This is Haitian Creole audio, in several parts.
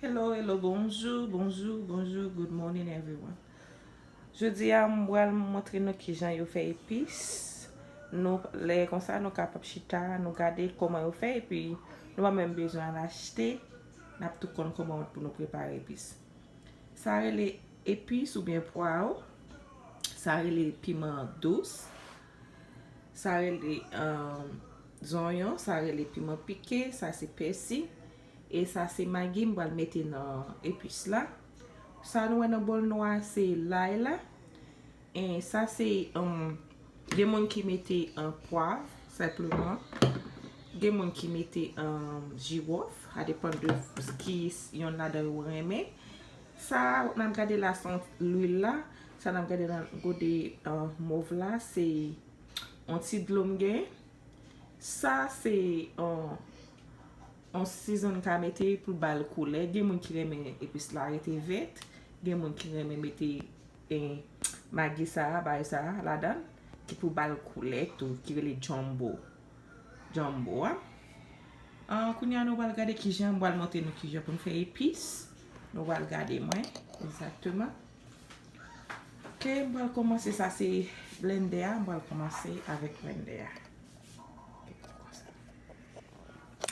Hello, bonjour, good morning everyone. Jodi a mwen montre nou ki jan yo fe epis. Nou le kon sa nou kapap chita, nou gade koman yo fe, epi nou pa men bezwen achete, nap tou kon koman pou nou prepare epis. Sa rele epis ou bien poao, sa rele piment douce, sa rele zonyon, sa rele piment piqué, sa se persil. Et ça c'est Maggi m'bral mettre dans épices là. Ça nous dans bol noir c'est l'ail là. Et ça c'est des gens qui mettent un poivre simplement. Des gens qui mettent un girofle, ça dépend de ce qui y en a dans le remet. Ça on a regardé la l'huile là, ça on a regardé dans le côté mauve là, c'est anti-glomgué. Ça c'est on season ka mette pou bal koule. Gen moun ki reme epis la rete vet. Gen moun ki reme mette Maggi sa, bay sa la dan. Ki pou bal koule tou, ki rele jumbo. Jumbo a. Kounya nou wal gade ki jan, wal monte nou ki jan pou mfe epis. Nou wal gade mwen, exactement. Ok, wal komanse sa se blender a. Wal komanse avek blender a.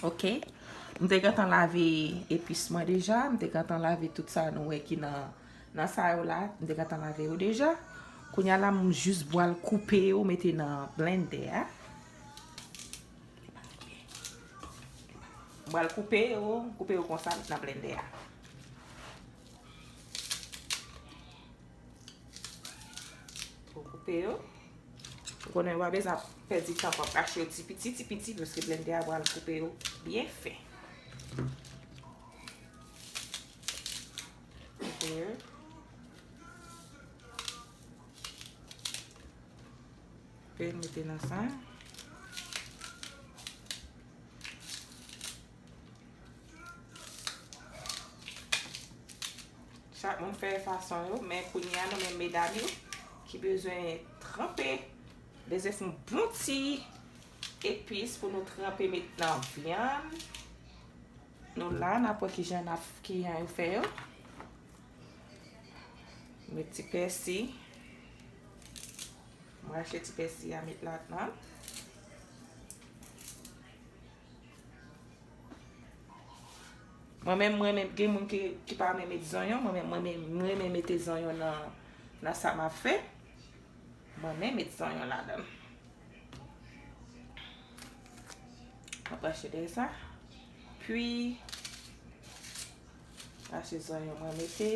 Ok. Mte gatan lave epis mwen deja. Mte gatan lave tout sa nou we ki nan sa yo la. Mte gatan lave yo deja. Kounya la mwen jus boal koupe yo mette nan blender. Boal koupe yo kon sa nan blender. Koupe yo. Konen wabez a pedi tan pa kache yo ti piti pweske blender boal koupe yo bien fe. Pe mette nan sa. Chak moun fè fason yo, men kounya nou men medam yo ki bezwen trempe. Deze foun bon ti epis pou nou trempe met nan viande. Nou la napwe ki jan yo fè yo. Met ti persil. Mwen achete ti persil a met la nan. Mwen gen moun ki pa mwen met zonyon. Mwen mette zonyon nan sa ma fe. Mwen met zonyon la dan. Mwen achete sa. Puis, achete zonyon mwen mette.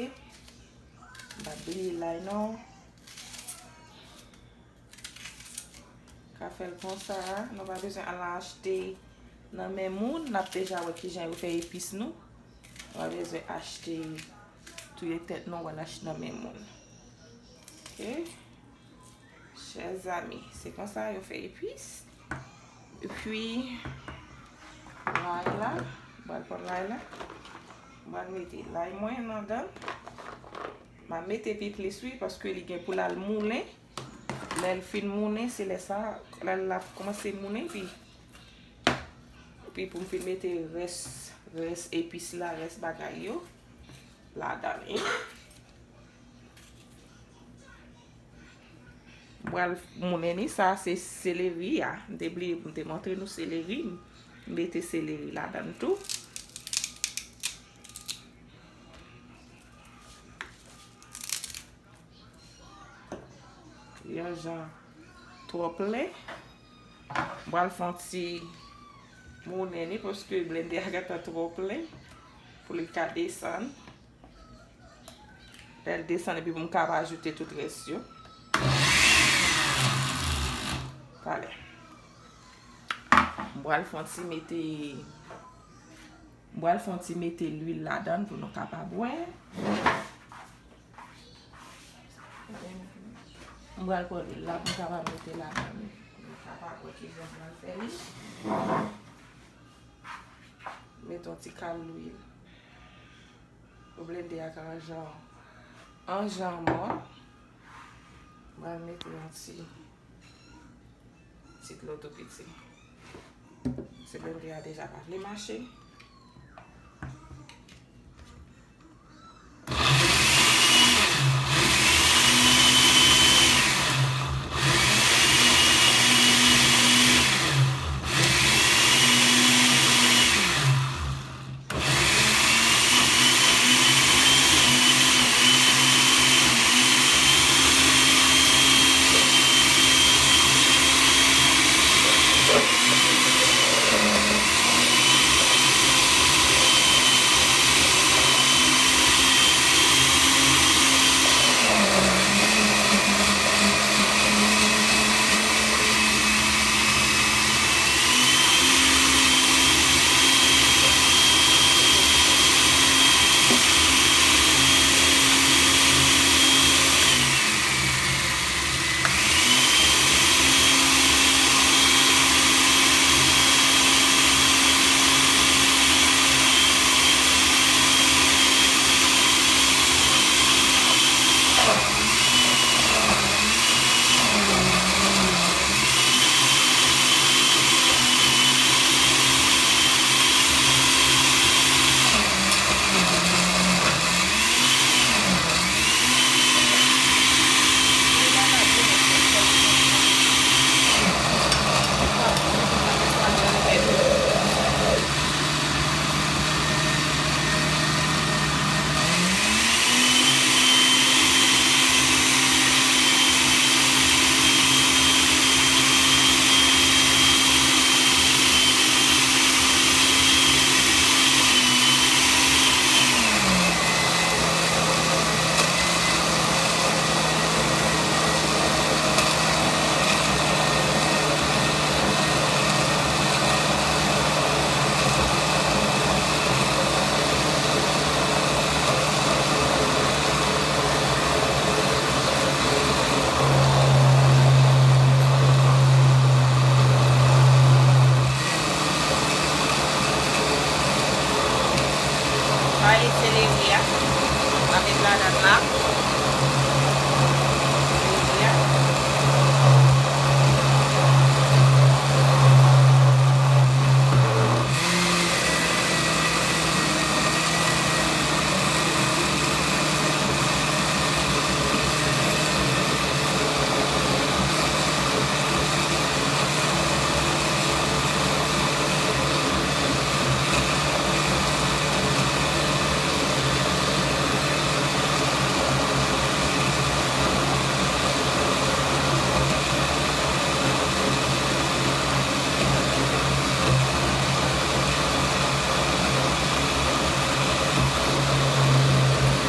Mwen bli la non. Ka fel kon sa. Nou va bezwen ala achete nan men moun. Nap deja wè ki jan yo fè epis nou. On va besoin acheter tout les têtes non on va acheter dans même monde. OK. Chers amis, c'est comme ça on fait épices. Et puis l'ail là, on va prendre l'ail là. On va mettre l'ail moins dedans. On va mettre un peu plus oui parce que il est pour la mouler. Là il fin mouler, c'est là ça, là la commencer mouler puis pour me mettre reste épices là, reste bagay yo la dan. Boal mouneni ça c'est céleri ya. M'te montre nous céleri. Mettez céleri la dan tout. Yon jan trop plein. Boal font ti mouneni parce que blender a gata trop plein pour le ka descendre. Elle descend et puis vous m'ka ajouter tout reste yo. Allez. Boal font ti mette l'huile là-dedans pour nous capable boire. Boal pour là pour capable mettre là-dedans. Capable qui je vais faire. Mettons un petit cal l'huile. Vous blender avec un jambon. On va mettre un petit l'autre petit. C'est blender a déjà pas les mâcher. e céleri ya. Ma met la dan la. Céleri ya.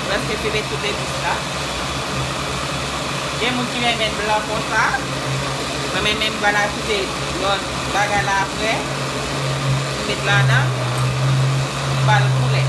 Presque fait mettre toutes les vis là. Il y a des gens qui mettent blanc comme ça. Mais même voilà ajouter l'autre bagarre là après. Mettre là-dedans. Pas le poulet.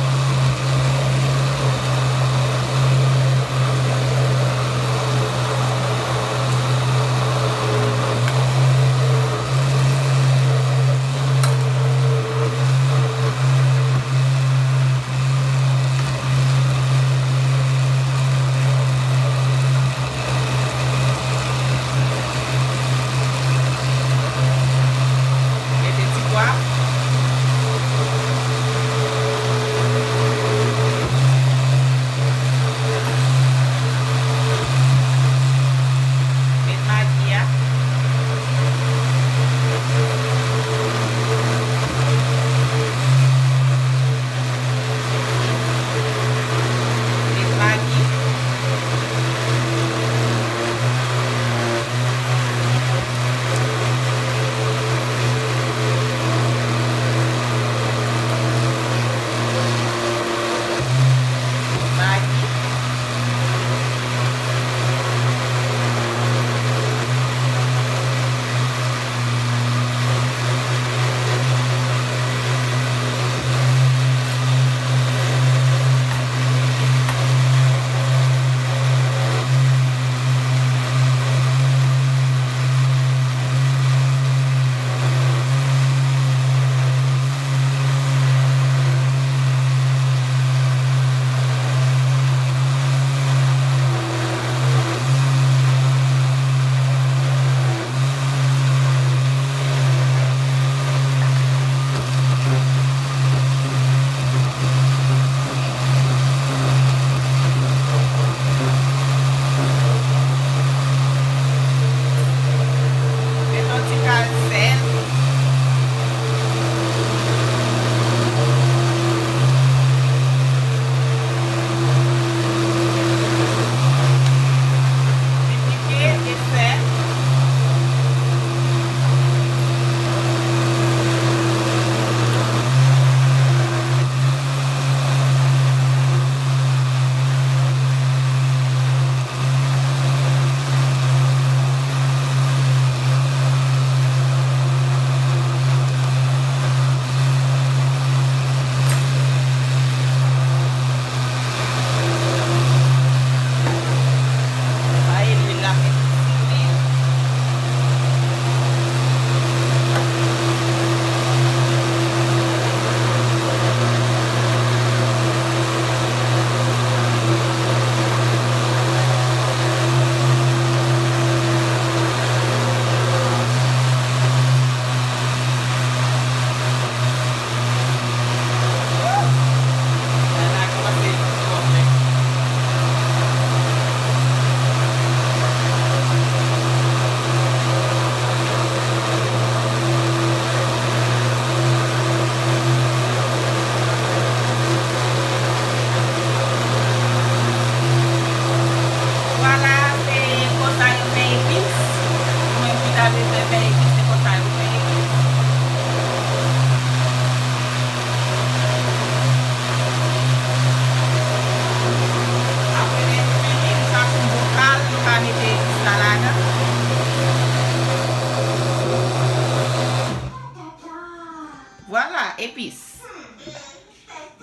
Voilà, épices.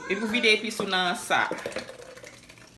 Et pour vider épices dans ça.